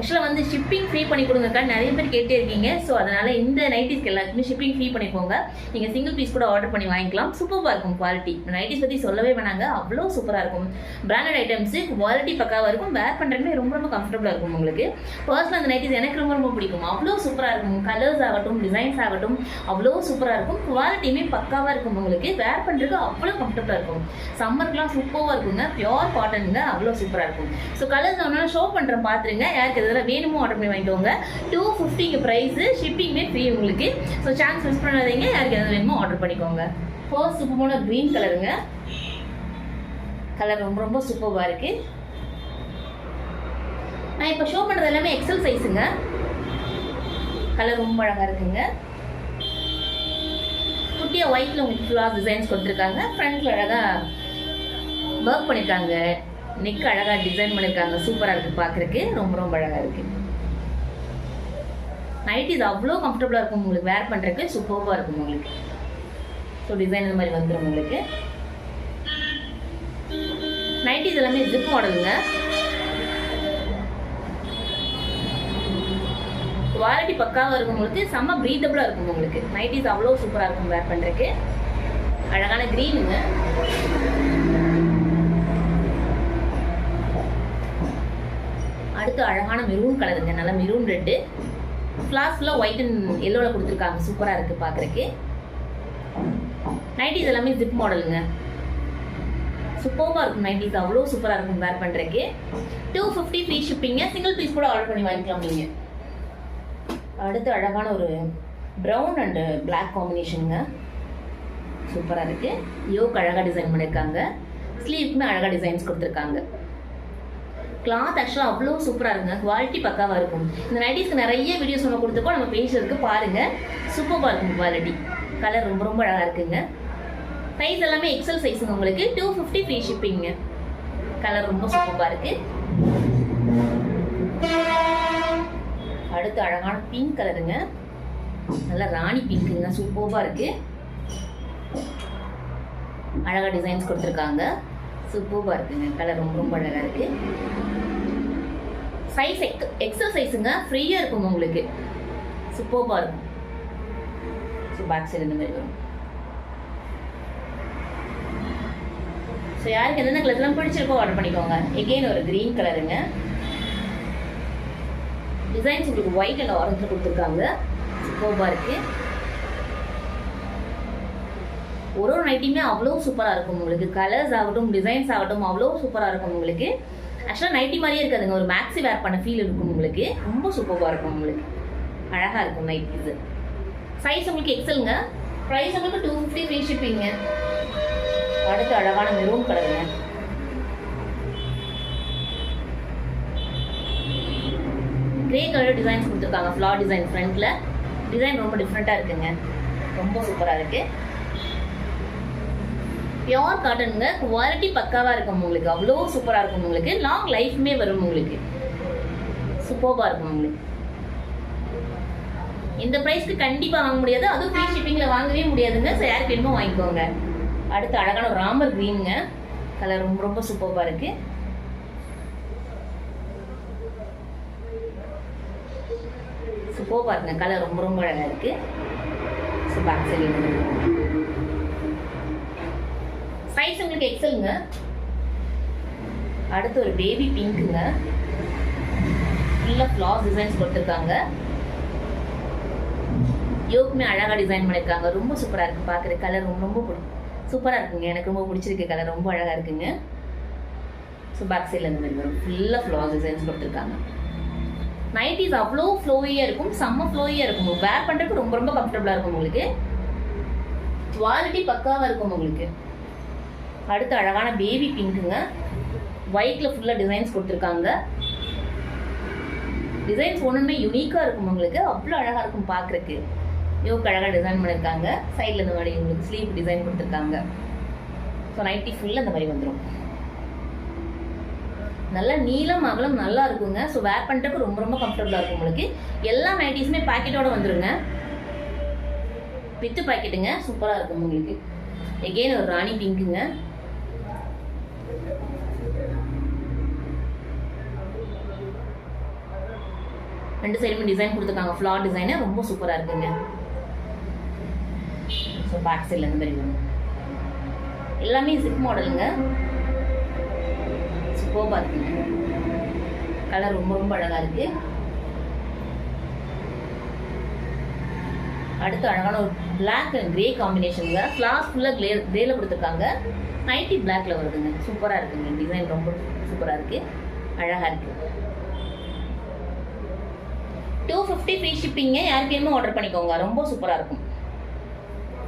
ஆக்சுவலாக வந்து shipping free பண்ணி கொடுங்கக்கா நிறைய பேர் கேட்டே இருக்கீங்க. ஸோ அதனால் இந்த நைட்டிஸ்க்கு எல்லாத்துக்குமே ஷிப்பிங் ஃப்ரீ பண்ணிக்கோங்க. நீங்கள் சிங்கிள் பீஸ் கூட ஆர்டர் பண்ணி வாங்கிக்கலாம். சூப்பராக இருக்கும் குவாலிட்டி. நைட்டிஸ் பற்றி சொல்லவே வேணாங்க, அவ்வளோ சூப்பராக இருக்கும். பிராண்டட் ஐட்டம்ஸு குவாலிட்டி பக்காவாக இருக்கும். வேர் பண்ணுறதுமே ரொம்ப ரொம்ப கம்ஃபர்டபுளாக இருக்கும் உங்களுக்கு. பர்சனல் அந்த நைட்டிஸ் எனக்கு ரொம்ப ரொம்ப பிடிக்கும். அவ்வளோ சூப்பராக இருக்கும். கலர்ஸ் ஆகட்டும், டிசைன்ஸ் ஆகட்டும் அவ்வளோ சூப்பராக இருக்கும். குவாலிட்டியுமே பக்காவாக இருக்கும் உங்களுக்கு. வேர் பண்ணுறதுக்கு அவ்வளோ கம்ஃபர்டபுளாக இருக்கும். சம்மருக்குலாம் சூப்பராக இருக்குங்க. பியோர் காட்டனுங்க, அவ்வளோ சூப்பராக இருக்கும். ஸோ கலர்ஸ் ஒன்று ஷோ பண்ணுறேன் பார்த்துருங்க. யாருக்கு இதெல்லாம் வேணுமோ ஆர்டர் பண்ணி வாங்கிக்கோங்க. 250 ப்ரைஸு, ஷிப்பிங்குமே ஃப்ரீ உங்களுக்கு. ஸோ சான்ஸ் மிஸ் பண்ணாதீங்க. யாருக்கு எதாவது வேணுமோ ஆர்டர் பண்ணிக்கோங்க. ஃபர்ஸ்ட் சூப்பரான க்ரீன் கலருங்க. கலர் ரொம்ப ரொம்ப சூப்பராக இருக்கு. நான் இப்போ ஷோ பண்ணுறது எல்லாமே எக்ஸல் சைஸுங்க. கலர் ரொம்ப அழகாக இருக்குங்க. குட்டியாக ஒயிட்டில் உங்களுக்கு ஃப்ளார் டிசைன்ஸ் கொடுத்துருக்காங்க. ஃப்ரண்ட்டில் அழகாக ஒர்க் பண்ணியிருக்காங்க. நெக் அழகாக டிசைன் பண்ணியிருக்காங்க. சூப்பராக இருக்குது பார்க்குறக்கு. ரொம்ப ரொம்ப அழகாக இருக்குது. நைட்டிஸ் அவ்வளோ கம்ஃபர்டபுளாக இருக்கும் உங்களுக்கு. வேர் பண்ணுறதுக்கு சூப்பராக இருக்கும் உங்களுக்கு. ஸோ டிசைன் இந்த மாதிரி வந்துடும் உங்களுக்கு. நைட்டிஸ் எல்லாமே ஜிப் மாடலுங்க. குவாலிட்டி பக்காவாக இருக்கும் உங்களுக்கு. செம்ம ப்ரீத்தபுளாக இருக்கும் உங்களுக்கு. நைட்டிஸ் அவ்வளோ சூப்பராக இருக்கும் வேர் பண்ணுறதுக்கு. அழகான க்ரீனுங்க. அடுத்து அழகான மெரூன் கலருங்க. நல்லா மெரூன் ரெட்டு. ஃப்ளார்ஸ் ஃபுல்லாக ஒயிட் அண்ட் எல்லோவில் கொடுத்துருக்காங்க. சூப்பராக இருக்குது பார்க்குறக்கு. நைட்டிஸ் எல்லாமே ஜிப் மாடலுங்க. சூப்பராக இருக்கும் நைட்டிஸ். அவ்வளோ சூப்பராக இருக்கும் வேர் பண்ணுறதுக்கு. 250 ஃப்ரீ ஷிப்பிங்க. சிங்கிள் பீஸ் கூட ஆர்டர் பண்ணி வாங்கிக்கலாம் நீங்கள். அடுத்து அழகான ஒரு ப்ரௌன் அண்டு பிளாக் காம்பினேஷனுங்க. சூப்பராக இருக்குது. யோக் அழகாக டிசைன் பண்ணியிருக்காங்க. ஸ்லீவ்க்குமே அழகாக டிசைன்ஸ் கொடுத்துருக்காங்க. கிளாத் ஆக்சுவலாக அவ்வளோ சூப்பராக இருக்குங்க. குவாலிட்டி பக்காவாக இருக்கும். இந்த நைட்டிஸ்க்கு நிறைய வீடியோஸ் நம்ம கொடுத்துருக்கோம். நம்ம பேஜில் இருக்குது பாருங்கள். சூப்பராக இருக்கும் குவாலிட்டி. கலர் ரொம்ப ரொம்ப அழகாக இருக்குங்க. சைஸ் எல்லாமே எக்ஸல் சைஸுங்க உங்களுக்கு. 250 ஃப்ரீ ஷிப்பிங்க. கலர் ரொம்ப சூப்பராக இருக்குது. அடுத்து அழகான பிங்க் கலருங்க. நல்லா ராணி பிங்க்குங்க. சூப்பராக இருக்குது. அழகாக டிசைன்ஸ் கொடுத்துருக்காங்க. சூப்பராக இருக்குங்க. கலர் ரொம்ப ரொம்ப அழகாக இருக்குது. சைஸ் எக்ஸல் சைஸுங்க. ஃப்ரீயாக இருக்கும் உங்களுக்கு. சூப்பராக இருக்கும். ஸோ பேக் சைடு இந்த மாதிரி வரும். ஸோ யாருக்கு எந்தெந்த கலர்ஸ்லாம் பிடிச்சிருக்கோ ஆர்டர் பண்ணிக்கோங்க. எகெயின் ஒரு க்ரீன் கலருங்க. டிசைன்ஸ் உங்களுக்கு ஒயிட் அண்ட் ஆரஞ்சில் கொடுத்துருக்காங்க. சூப்பராக இருக்குது. ஒரு நைட்டியுமே அவ்வளோ சூப்பராக இருக்கும் உங்களுக்கு. கலர்ஸ் ஆகட்டும், டிசைன்ஸ் ஆகட்டும் அவ்வளோ சூப்பராக இருக்கும் உங்களுக்கு. ஆக்சுவலாக நைட்டி மாதிரியே இருக்காதுங்க. ஒரு மேக்ஸி வேர் பண்ண ஃபீல் இருக்கும் உங்களுக்கு. ரொம்ப சூப்பராக இருக்கும் உங்களுக்கு. அழகாக இருக்கும் நைட்டிஸு. சைஸ் உங்களுக்கு எக்ஸலுங்க. ப்ரைஸ் உங்களுக்கு 250 ஃப்ரீ ஷிப்பிங்க. அடுத்து அழகான மெரூன் கலருங்க. கிரே கலர் டிசைன்ஸ் கொடுத்துருக்காங்க. ஃப்ளார் டிசைன் ஃப்ரண்ட்டில். டிசைன் ரொம்ப டிஃப்ரெண்ட்டாக இருக்குங்க. ரொம்ப சூப்பராக இருக்குது. பியோர் காட்டனுங்க. குவாலிட்டி பக்காவாக இருக்கும் உங்களுக்கு. அவ்வளோ சூப்பராக இருக்கும் உங்களுக்கு. லாங் லைஃப்மே வரும் உங்களுக்கு. சூப்பராக இருக்கும் உங்களுக்கு. இந்த ப்ரைஸ்க்கு கண்டிப்பாக வாங்க முடியாது. அதுவும் ஃப்ரீ ஷிப்பிங்கில் வாங்கவே முடியாதுங்க. ஸோ யாருக்கு வேணுமோ வாங்கிக்கோங்க. அடுத்து அழகான ஒரு ராமர் க்ரீனுங்க. கலர் ரொம்ப ரொம்ப சூப்பராக இருக்குது. சூப்பராக இருக்குங்க. கலர் ரொம்ப ரொம்ப அழகாக இருக்குது. ஸோ பேக் சைடு சைஸ் உங்களுக்கு எக்ஸலுங்க. அடுத்து ஒரு பேபி பிங்க்குங்க. ஃபுல்லாக ஃப்ளார் டிசைன்ஸ் கொடுத்துருக்காங்க. யோக்குமே அழகாக டிசைன் பண்ணியிருக்காங்க. ரொம்ப சூப்பராக இருக்குது பார்க்குற. கலர் ரொம்ப ரொம்ப சூப்பராக இருக்குங்க. எனக்கு ரொம்ப பிடிச்சிருக்கு. கலர் ரொம்ப அழகாக இருக்குங்க. ஸோ பேக் சைடில் இந்த மாதிரி வரும். ஃபுல்லாக ஃப்ளார் டிசைன்ஸ் கொடுத்துருக்காங்க. நைட்டிஸ் அவ்வளோ ஃப்ளோயியாக இருக்கும். செம்ம ஃப்ளோயியாக இருக்கும். வேர் பண்ணுறதுக்கு ரொம்ப ரொம்ப கம்ஃபர்டபுளாக இருக்கும் உங்களுக்கு. குவாலிட்டி பக்காவாக இருக்கும் உங்களுக்கு. அடுத்து அழகான பேபி பிங்க்குங்க. ஒயிட்டில் ஃபுல்லாக டிசைன்ஸ் கொடுத்துருக்காங்க. டிசைன்ஸ் ஒன்றுமே யூனிக்காக இருக்கும் உங்களுக்கு. அவ்வளோ அழகாக இருக்கும் பார்க்குறக்கு. யோக்கு அழகாக டிசைன் பண்ணியிருக்காங்க. சைடில் இந்த மாதிரி உங்களுக்கு ஸ்லீவ் டிசைன் கொடுத்துருக்காங்க. ஸோ நைட்டி ஃபுல்லாக இந்த மாதிரி வந்துடும். நல்லா நீளம் அகலம் நல்லா இருக்குங்க. ஸோ வேர் பண்ணுறதுக்கு ரொம்ப ரொம்ப கம்ஃபர்டபுளாக இருக்கும் உங்களுக்கு. எல்லா நைட்டிஸுமே பேக்கெட்டோட வந்துடுங்க. வித்து பாக்கெட்டுங்க. சூப்பராக இருக்கும் உங்களுக்கு. எகெயின் ஒரு ராணி பிங்க்குங்க. 2 சைடுமே டிசைன் கொடுத்துருக்காங்க, ஃப்ளார் டிசைனு ரொம்ப சூப்பராக இருக்குங்க. ஸோ பேக் சைடில் இந்த மாதிரி வரும். எல்லாமே ஜிப் மாடலுங்க, சூப்பராக இருக்குங்க. கலர் ரொம்ப ரொம்ப அழகாக இருக்குது. அடுத்து அழகான ஒரு பிளாக் அண்ட் கிரே காம்பினேஷனுங்க. கிளாஸ் ஃபுல்லாக கிரேல கொடுத்துருக்காங்க. நைட்டி பிளாக்ல வருதுங்க. சூப்பராக இருக்குங்க. டிசைன் ரொம்ப சூப்பராக இருக்குது, அழகாக இருக்குது. 250 ஃப்ரீ ஷிப்பிங்க. யாருக்கு வேணுமோ ஆர்டர் பண்ணிக்கோங்க. ரொம்ப சூப்பராக இருக்கும்.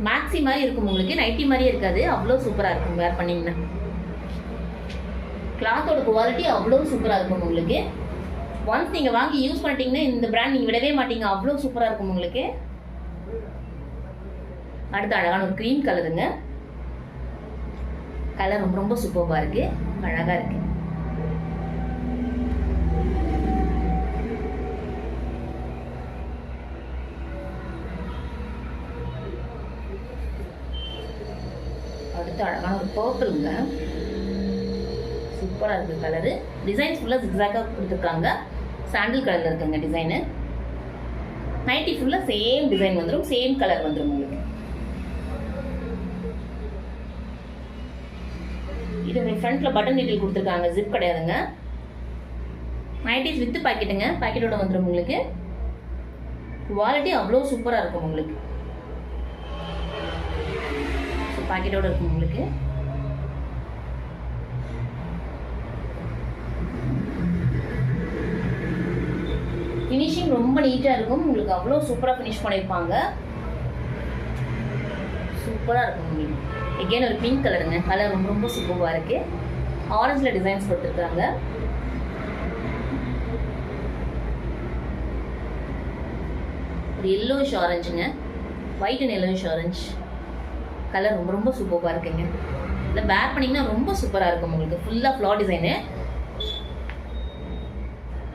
மேக்ஸி மாதிரி இருக்கும் உங்களுக்கு, நைட்டி மாதிரியே இருக்காது. அவ்வளோ சூப்பராக இருக்கும் வேர் பண்ணிங்கன்னா. கிளாத்தோட குவாலிட்டி அவ்வளோ சூப்பராக இருக்கும் உங்களுக்கு. ஒன்ஸ் நீங்கள் வாங்கி யூஸ் பண்ணிட்டீங்கன்னா இந்த பிராண்ட் நீங்கள் விடவே மாட்டீங்க, அவ்வளோ சூப்பராக இருக்கும் உங்களுக்கு. அடுத்து அழகான ஒரு க்ரீம் கலருங்க. கலர் ரொம்ப ரொம்ப சூப்பராக இருக்கு, அழகாக இருக்கு. அடுத்து அழகான ஒரு பர்பிள்ங்க. சூப்பராக இருக்குது கலரு. டிசைன்ஸ் ஃபுல்லாக ஜிக்ஸாக்காக கொடுத்துருக்காங்க. சாண்டில் கலரில் இருக்குங்க டிசைனு. நைட்டி ஃபுல்லாக சேம் டிசைன் வந்துடும், சேம் கலர் வந்துடும் உங்களுக்கு. இது உங்களுக்கு ஃப்ரண்ட்டில் பட்டன் டீட்டெயில் கொடுத்துருக்காங்க, ஜிப் கிடையாதுங்க. நைட்டிஸ் வித் பாக்கெட்டுங்க, பாக்கெட்டோட வந்துடும் உங்களுக்கு. குவாலிட்டி அவ்வளோ சூப்பராக இருக்கும் உங்களுக்கு. பாக்கெட்டோட இருக்கும் உங்களுக்கு. ஃபினிஷிங் ரொம்ப நீட்டாக இருக்கும் உங்களுக்கு. அவ்வளோ சூப்பராக ஃபினிஷ் பண்ணியிருப்பாங்க. சூப்பராக இருக்கும் உங்களுக்கு. எகெயின் ஒரு பிங்க் கலருங்க. கலர் ரொம்ப ரொம்ப சூப்பராக இருக்குது. ஆரஞ்சில் டிசைன்ஸ் கொடுத்துருக்காங்க. ஒரு எல்லோஷ் ஆரஞ்சுங்க, white and yellowish orange. Colour ரொம்ப ரொம்ப சூப்பராக இருக்குங்க. இல்லை பேர் பண்ணிங்கன்னா ரொம்ப சூப்பராக இருக்கும் உங்களுக்கு. ஃபுல்லாக ஃப்ளார் டிசைனு,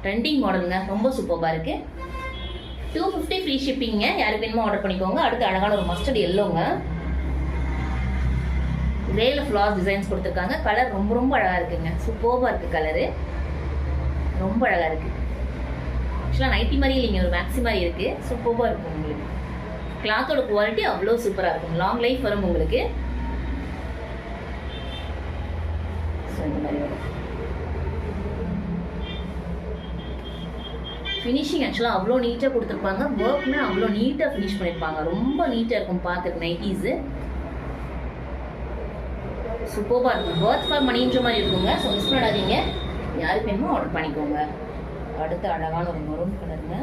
ட்ரெண்டிங் மாடலுங்க. ரொம்ப சூப்பராக இருக்குது. 250 ஃப்ரீ ஷிப்பிங்க. யாருக்கு வேணுமோ ஆர்டர் பண்ணிக்கோங்க. அடுத்து அழகான ஒரு மஸ்டர்ட் எல்லோங்க. கிரேல ஃப்ளார் டிசைன்ஸ் கொடுத்துருக்காங்க. கலர் ரொம்ப ரொம்ப அழகாக இருக்குங்க. சூப்பராக இருக்குது கலரு, ரொம்ப அழகாக இருக்குது. ஆக்சுவலாக நைட்டி மாதிரி இல்லைங்க, ஒரு மேக்ஸி மாதிரி இருக்குது. சூப்பராக இருக்கும் உங்களுக்கு. கிளாத்தோட குவாலிட்டி அவ்வளோ சூப்பராக இருக்கும். லாங் லைஃப் வரும் உங்களுக்கு. ஃபினிஷிங் ஆக்சுவலாக அவ்வளோ நீட்டாக கொடுத்துருப்பாங்க. ஒர்க்குமே அவ்வளோ நீட்டாக ஃபினிஷ் பண்ணியிருப்பாங்க. ரொம்ப நீட்டாக இருக்கும் பார்க்குறதுக்கு நைட்டீஸு. சூப்பராக இருக்கும். ஒர்க் ஃபார் மணின்ற மாதிரி இருக்குங்க. ஸோ மிஸ் பண்ணாதீங்க. யாருக்கு வேணுமோ ஆர்டர் பண்ணிக்கோங்க. அடுத்து அழகான ஒரு மெரூன் கலருங்க.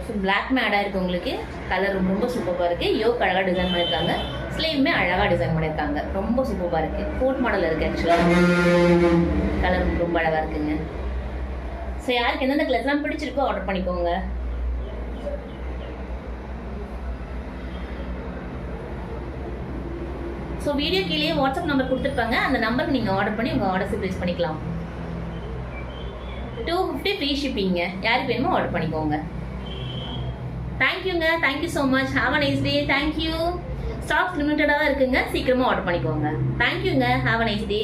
ஸோ பிளாக் மேடாக இருக்குது உங்களுக்கு. கலர் ரொம்ப ரொம்ப சூப்பராக இருக்குது. யோக் அழகாக டிசைன் பண்ணியிருக்காங்க. ஸ்லீவுமே அழகாக டிசைன் பண்ணியிருக்காங்க. ரொம்ப சூப்பராக இருக்குது. கோட் மாடல் இருக்குது ஆக்சுவலாக. கலர் ரொம்ப அழகாக இருக்குங்க. ஸோ யாருக்கு எந்தெந்த கலர்ஸ்லாம் பிடிச்சிருக்கோ ஆர்டர் பண்ணிக்கோங்க. ஸோ வீடியோ கீழே வாட்ஸ்அப் நம்பர் கொடுத்துருப்பாங்க. அந்த நம்பருக்கு நீங்கள் ஆர்டர் பண்ணி உங்கள் ஆர்டர்ஸை ப்ளேஸ் பண்ணிக்கலாம். 250 ஃப்ரீ ஷிப்பிங்க. யாருக்கு வேணுமோ ஆர்டர் பண்ணிக்கோங்க. தேங்க்யூங்க. Thank you so much. Have a nice day. Thank you. Stocks லிமிட்டடாக தான் இருக்குங்க. சீக்கிரமாக ஆர்டர் பண்ணிக்கோங்க. தேங்க்யூங்க. Have a nice day.